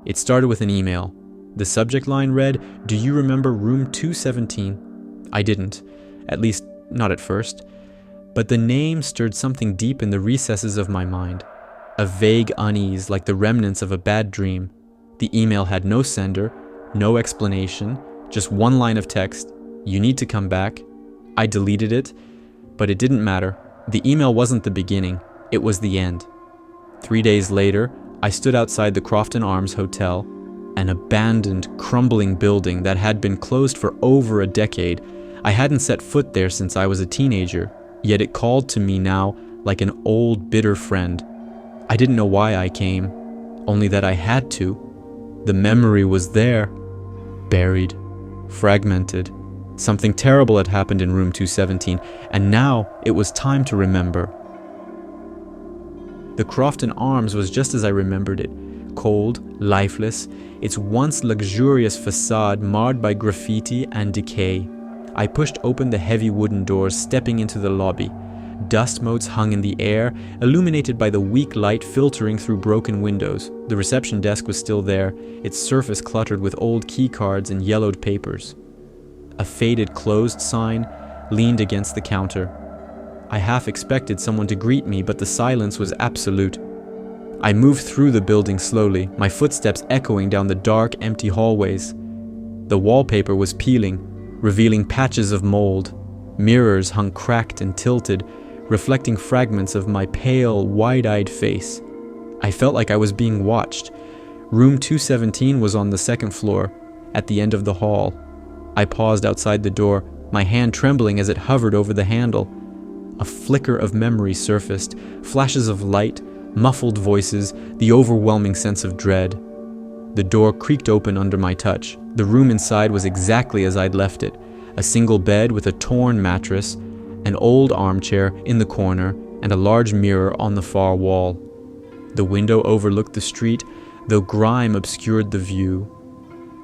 It started with an email. The subject line read, "Do you remember room 217? I didn't, at least not at first. But the name stirred something deep in the recesses of my mind. A vague unease like the remnants of a bad dream. The email had no sender, no explanation, just one line of text. "You need to come back." I deleted it, but it didn't matter. The email wasn't the beginning, it was the end. 3 days later, I stood outside the Crofton Arms Hotel, an abandoned, crumbling building that had been closed for over a decade. I hadn't set foot there since I was a teenager, yet it called to me now like an old, bitter friend. I didn't know why I came, only that I had to. The memory was there, buried, fragmented. Something terrible had happened in room 217, and now it was time to remember. The Crofton Arms was just as I remembered it. Cold, lifeless, its once luxurious facade marred by graffiti and decay. I pushed open the heavy wooden doors, stepping into the lobby. Dust motes hung in the air, illuminated by the weak light filtering through broken windows. The reception desk was still there, its surface cluttered with old key cards and yellowed papers. A faded closed sign leaned against the counter. I half expected someone to greet me, but the silence was absolute. I moved through the building slowly, my footsteps echoing down the dark, empty hallways. The wallpaper was peeling, revealing patches of mold. Mirrors hung cracked and tilted, reflecting fragments of my pale, wide-eyed face. I felt like I was being watched. Room 217 was on the second floor, at the end of the hall. I paused outside the door, my hand trembling as it hovered over the handle. A flicker of memory surfaced, flashes of light, muffled voices, the overwhelming sense of dread. The door creaked open under my touch. The room inside was exactly as I'd left it. A single bed with a torn mattress, an old armchair in the corner, and a large mirror on the far wall. The window overlooked the street, though grime obscured the view.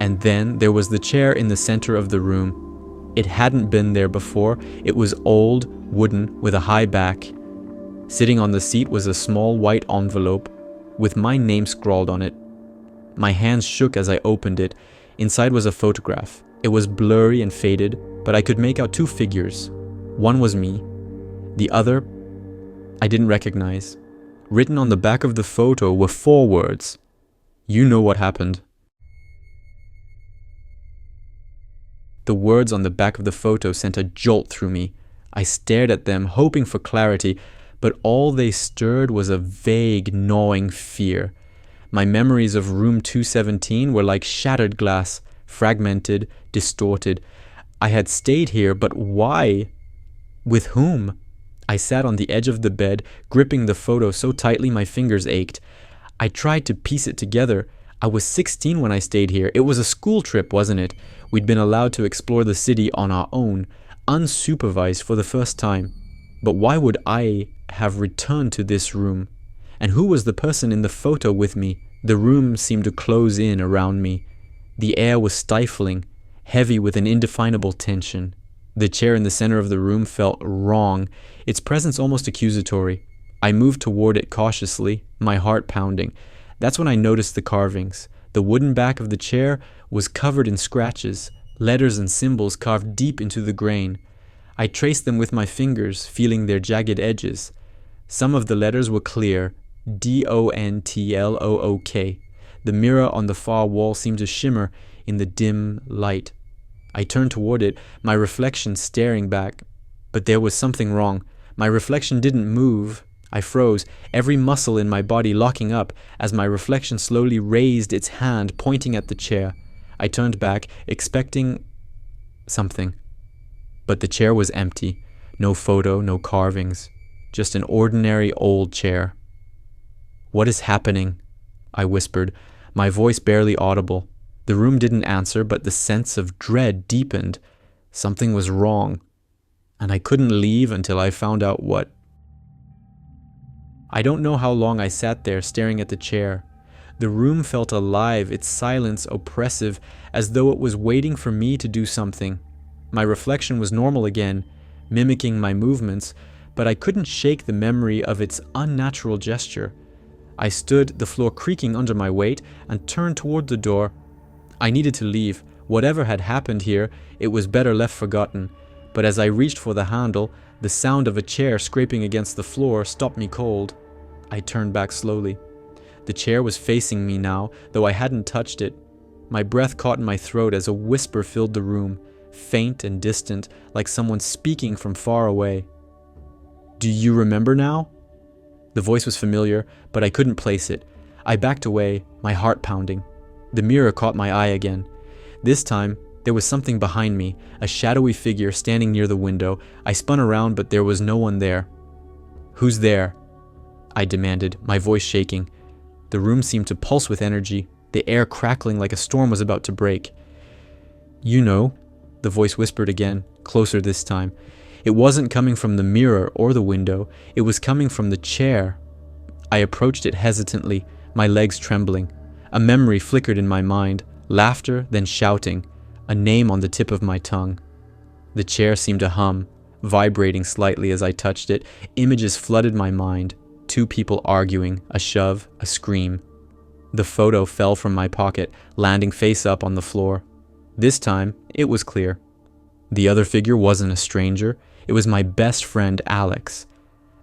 And then there was the chair in the center of the room. It hadn't been there before. It was old, wooden, with a high back. Sitting on the seat was a small white envelope with my name scrawled on it. My hands shook as I opened it. Inside was a photograph. It was blurry and faded, but I could make out two figures. One was me. The other, I didn't recognize. Written on the back of the photo were 4 words. "You know what happened." The words on the back of the photo sent a jolt through me. I stared at them, hoping for clarity, but all they stirred was a vague, gnawing fear. My memories of room 217 were like shattered glass, fragmented, distorted. I had stayed here, but why? With whom? I sat on the edge of the bed, gripping the photo so tightly my fingers ached. I tried to piece it together. I was 16 when I stayed here. It was a school trip, wasn't it? We'd been allowed to explore the city on our own, unsupervised for the first time. But why would I have returned to this room? And who was the person in the photo with me? The room seemed to close in around me. The air was stifling, heavy with an indefinable tension. The chair in the center of the room felt wrong, its presence almost accusatory. I moved toward it cautiously, my heart pounding. That's when I noticed the carvings. The wooden back of the chair was covered in scratches, letters and symbols carved deep into the grain. I traced them with my fingers, feeling their jagged edges. Some of the letters were clear, DONTLOOK. The mirror on the far wall seemed to shimmer in the dim light. I turned toward it, my reflection staring back. But there was something wrong. My reflection didn't move. I froze, every muscle in my body locking up as my reflection slowly raised its hand pointing at the chair. I turned back, expecting something. But the chair was empty. No photo, no carvings. Just an ordinary old chair. "What is happening?" I whispered, my voice barely audible. The room didn't answer, but the sense of dread deepened. Something was wrong, and I couldn't leave until I found out what. I don't know how long I sat there staring at the chair. The room felt alive, its silence oppressive, as though it was waiting for me to do something. My reflection was normal again, mimicking my movements, but I couldn't shake the memory of its unnatural gesture. I stood, the floor creaking under my weight, and turned toward the door. I needed to leave. Whatever had happened here, it was better left forgotten. But as I reached for the handle, the sound of a chair scraping against the floor stopped me cold. I turned back slowly. The chair was facing me now, though I hadn't touched it. My breath caught in my throat as a whisper filled the room, faint and distant, like someone speaking from far away. "Do you remember now?" The voice was familiar, but I couldn't place it. I backed away, my heart pounding. The mirror caught my eye again. This time, there was something behind me, a shadowy figure standing near the window. I spun around, but there was no one there. "Who's there?" I demanded, my voice shaking. The room seemed to pulse with energy, the air crackling like a storm was about to break. "You know," the voice whispered again, closer this time. It wasn't coming from the mirror or the window, it was coming from the chair. I approached it hesitantly, my legs trembling. A memory flickered in my mind, laughter, then shouting, a name on the tip of my tongue. The chair seemed to hum, vibrating slightly as I touched it. Images flooded my mind. 2 people arguing, a shove, a scream. The photo fell from my pocket, landing face up on the floor. This time, it was clear. The other figure wasn't a stranger. It was my best friend, Alex.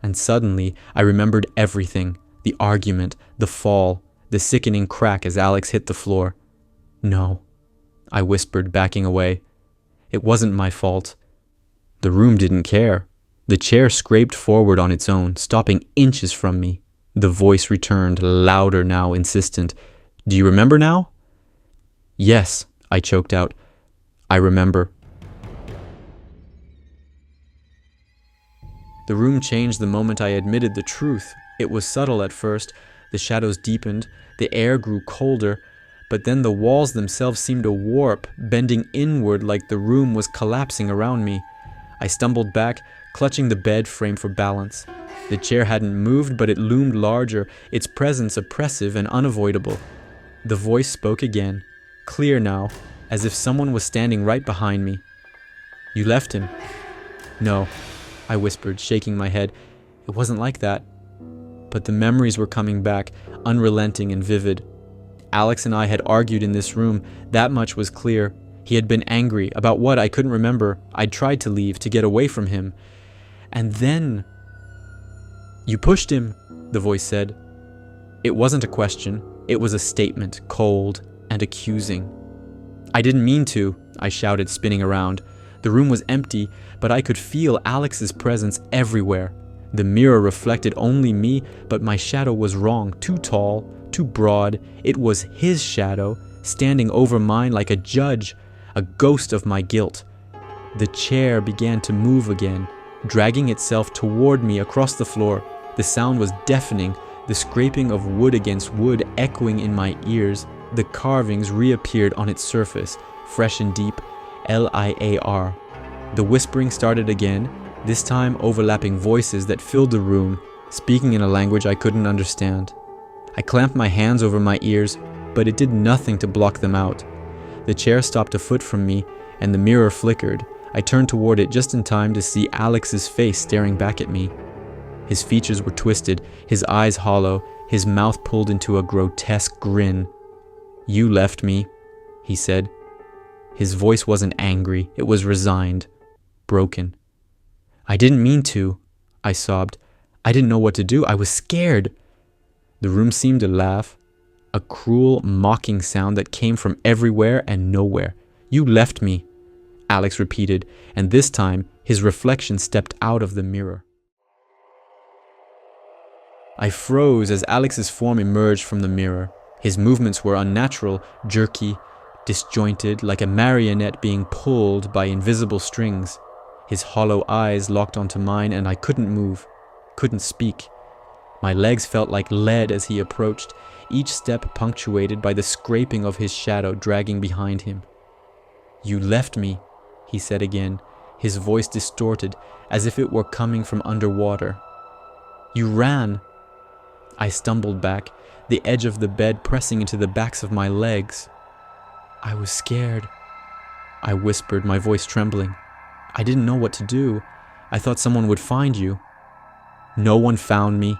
And suddenly, I remembered everything. The argument, the fall, the sickening crack as Alex hit the floor. "No," I whispered, backing away. It wasn't my fault. The room didn't care. The chair scraped forward on its own, stopping inches from me. The voice returned, louder now, insistent. "Do you remember now?" "Yes," I choked out. "I remember." The room changed the moment I admitted the truth. It was subtle at first. The shadows deepened. The air grew colder. But then the walls themselves seemed to warp, bending inward like the room was collapsing around me. I stumbled back, clutching the bed frame for balance. The chair hadn't moved, but it loomed larger, its presence oppressive and unavoidable. The voice spoke again, clear now, as if someone was standing right behind me. "You left him." "No," I whispered, shaking my head. It wasn't like that. But the memories were coming back, unrelenting and vivid. Alex and I had argued in this room, that much was clear. He had been angry, about what I couldn't remember. I'd tried to leave, to get away from him. And then... "You pushed him," the voice said. It wasn't a question, it was a statement, cold and accusing. "I didn't mean to," I shouted, spinning around. The room was empty, but I could feel Alex's presence everywhere. The mirror reflected only me, but my shadow was wrong, too tall, too broad. It was his shadow, standing over mine like a judge, a ghost of my guilt. The chair began to move again, dragging itself toward me across the floor. The sound was deafening, the scraping of wood against wood echoing in my ears. The carvings reappeared on its surface, fresh and deep, L-I-A-R. The whispering started again, this time overlapping voices that filled the room, speaking in a language I couldn't understand. I clamped my hands over my ears, but it did nothing to block them out. The chair stopped a foot from me, and the mirror flickered. I turned toward it just in time to see Alex's face staring back at me. His features were twisted, his eyes hollow, his mouth pulled into a grotesque grin. "You left me," he said. His voice wasn't angry, it was resigned, broken. "I didn't mean to," I sobbed. "I didn't know what to do. I was scared." The room seemed to laugh, a cruel, mocking sound that came from everywhere and nowhere. "You left me," Alex repeated, and this time his reflection stepped out of the mirror. I froze as Alex's form emerged from the mirror. His movements were unnatural, jerky, disjointed, like a marionette being pulled by invisible strings. His hollow eyes locked onto mine, and I couldn't move, couldn't speak. My legs felt like lead as he approached, each step punctuated by the scraping of his shadow dragging behind him. "You left me," he said again, his voice distorted, as if it were coming from underwater. "You ran." I stumbled back, the edge of the bed pressing into the backs of my legs. "I was scared," I whispered, my voice trembling. "I didn't know what to do. I thought someone would find you." "No one found me,"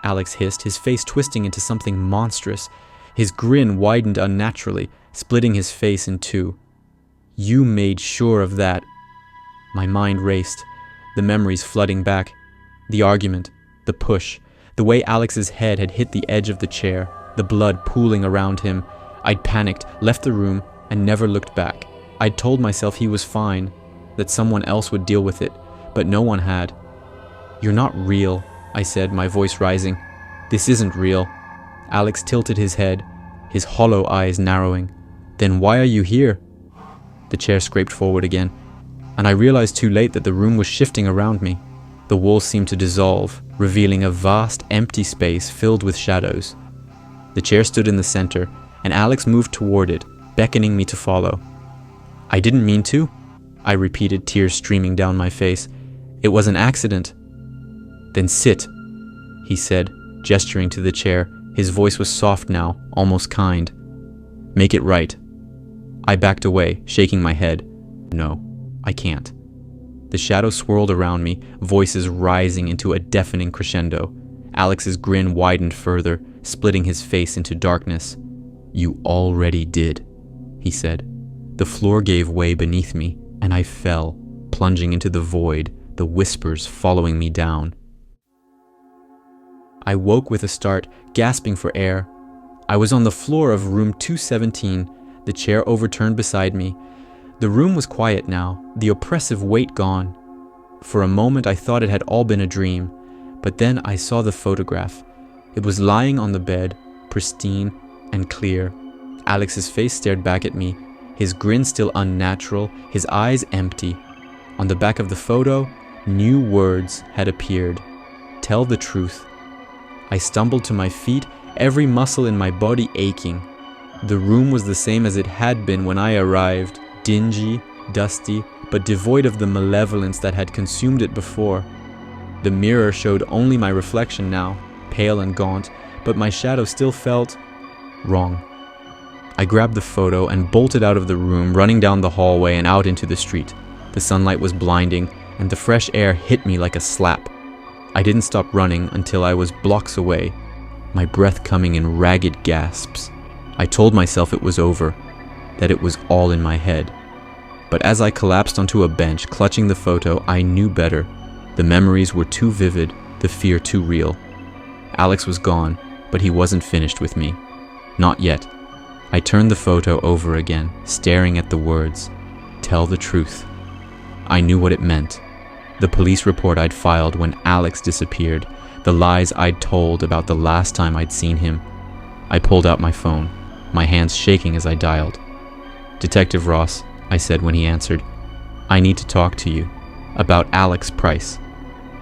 Alex hissed, his face twisting into something monstrous. His grin widened unnaturally, splitting his face in two. You made sure of that. My mind raced, the memories flooding back. The argument, the push, the way Alex's head had hit the edge of the chair, the blood pooling around him. I'd panicked, left the room, and never looked back. I'd told myself he was fine, that someone else would deal with it, but no one had. You're not real, I said, my voice rising. This isn't real. Alex tilted his head, his hollow eyes narrowing. Then why are you here? The chair scraped forward again, and I realized too late that the room was shifting around me. The walls seemed to dissolve, revealing a vast, empty space filled with shadows. The chair stood in the center, and Alex moved toward it, beckoning me to follow. I didn't mean to, I repeated, tears streaming down my face. It was an accident. Then sit, he said, gesturing to the chair. His voice was soft now, almost kind. Make it right. I backed away, shaking my head. No, I can't. The shadows swirled around me, voices rising into a deafening crescendo. Alex's grin widened further, splitting his face into darkness. You already did, he said. The floor gave way beneath me, and I fell, plunging into the void, the whispers following me down. I woke with a start, gasping for air. I was on the floor of room 217, the chair overturned beside me. The room was quiet now, the oppressive weight gone. For a moment I thought it had all been a dream, but then I saw the photograph. It was lying on the bed, pristine and clear. Alex's face stared back at me, his grin still unnatural, his eyes empty. On the back of the photo, new words had appeared. Tell the truth. I stumbled to my feet, every muscle in my body aching. The room was the same as it had been when I arrived, dingy, dusty, but devoid of the malevolence that had consumed it before. The mirror showed only my reflection now, pale and gaunt, but my shadow still felt wrong. I grabbed the photo and bolted out of the room, running down the hallway and out into the street. The sunlight was blinding, and the fresh air hit me like a slap. I didn't stop running until I was blocks away, my breath coming in ragged gasps. I told myself it was over, that it was all in my head. But as I collapsed onto a bench, clutching the photo, I knew better. The memories were too vivid, the fear too real. Alex was gone, but he wasn't finished with me. Not yet. I turned the photo over again, staring at the words, "Tell the truth." I knew what it meant. The police report I'd filed when Alex disappeared, the lies I'd told about the last time I'd seen him. I pulled out my phone, my hands shaking as I dialed. "Detective Ross," I said when he answered, "I need to talk to you about Alex Price."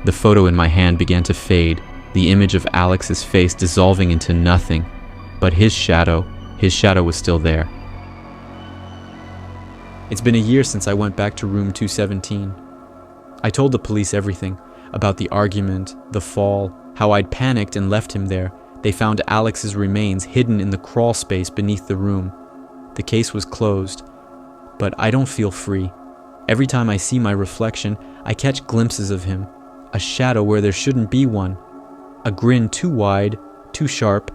The photo in my hand began to fade, the image of Alex's face dissolving into nothing, but his shadow was still there. It's been a year since I went back to room 217. I told the police everything, about the argument, the fall, how I'd panicked and left him there. They found Alex's remains hidden in the crawl space beneath the room. The case was closed, but I don't feel free. Every time I see my reflection, I catch glimpses of him, a shadow where there shouldn't be one, a grin too wide, too sharp.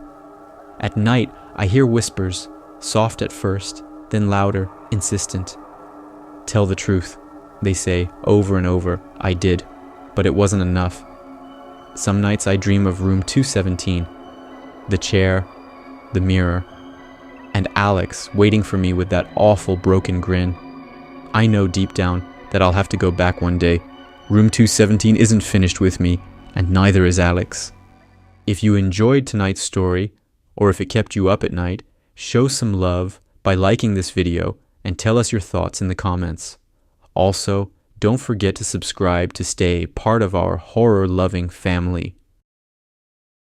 At night, I hear whispers, soft at first, then louder, insistent. "Tell the truth," they say over and over. I did, but it wasn't enough. Some nights I dream of room 217, the chair, the mirror, and Alex waiting for me with that awful broken grin. I know deep down that I'll have to go back one day. Room 217 isn't finished with me, and neither is Alex. If you enjoyed tonight's story, or if it kept you up at night, show some love by liking this video and tell us your thoughts in the comments. Also, don't forget to subscribe to stay part of our horror-loving family.